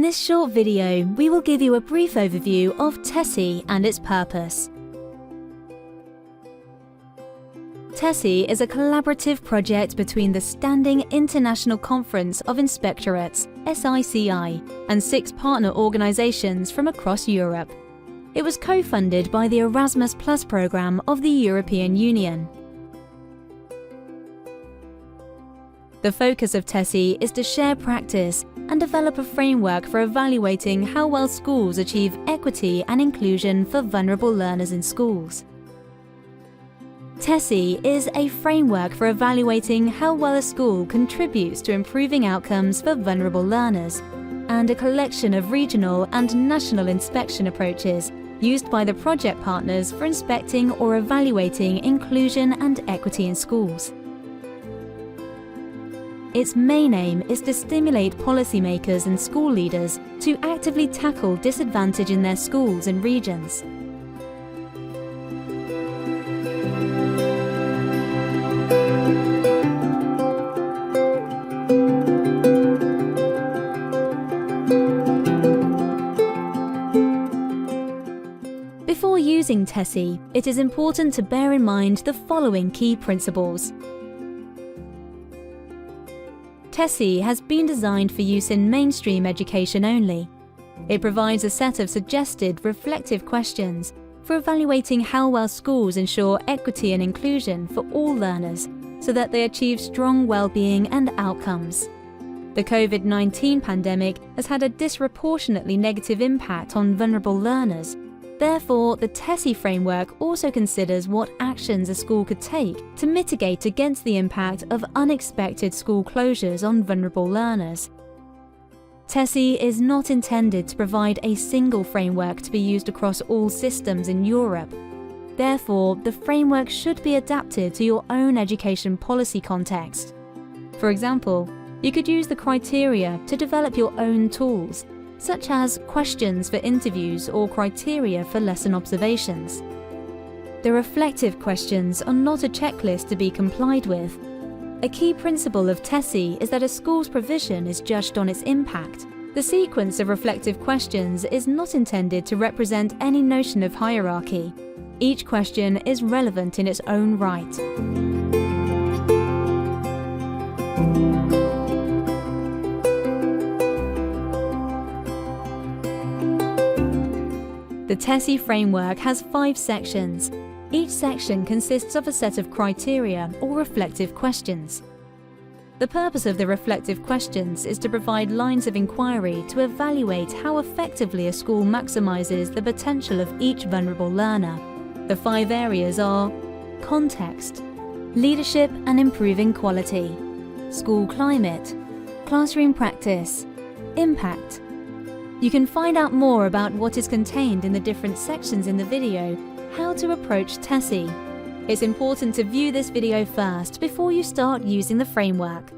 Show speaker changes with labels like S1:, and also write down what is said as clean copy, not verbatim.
S1: In this short video, we will give you a brief overview of Tessie and its purpose. Tessie is a collaborative project between the Standing International Conference of Inspectorates (SICI) and 6 partner organisations from across Europe. It was co-funded by the Erasmus Plus programme of the European Union. The focus of Tessie is to share practice and develop a framework for evaluating how well schools achieve equity and inclusion for vulnerable learners in schools. Tessie is a framework for evaluating how well a school contributes to improving outcomes for vulnerable learners, and a collection of regional and national inspection approaches used by the project partners for inspecting or evaluating inclusion and equity in schools. Its main aim is to stimulate policymakers and school leaders to actively tackle disadvantage in their schools and regions. Before using Tessie, it is important to bear in mind the following key principles. Tessie has been designed for use in mainstream education only. It provides a set of suggested reflective questions for evaluating how well schools ensure equity and inclusion for all learners so that they achieve strong well-being and outcomes. The COVID-19 pandemic has had a disproportionately negative impact on vulnerable learners. Therefore, the Tessie framework also considers what actions a school could take to mitigate against the impact of unexpected school closures on vulnerable learners. Tessie is not intended to provide a single framework to be used across all systems in Europe. Therefore, the framework should be adapted to your own education policy context. For example, you could use the criteria to develop your own tools, such as questions for interviews or criteria for lesson observations. The reflective questions are not a checklist to be complied with. A key principle of Tessie is that a school's provision is judged on its impact. The sequence of reflective questions is not intended to represent any notion of hierarchy. Each question is relevant in its own right. The Tessie framework has 5 sections. Each section consists of a set of criteria or reflective questions. The purpose of the reflective questions is to provide lines of inquiry to evaluate how effectively a school maximizes the potential of each vulnerable learner. The 5 areas are context, leadership and improving quality, school climate, classroom practice, impact. You can find out more about what is contained in the different sections in the video, how to approach Tessie. It's important to view this video first before you start using the framework.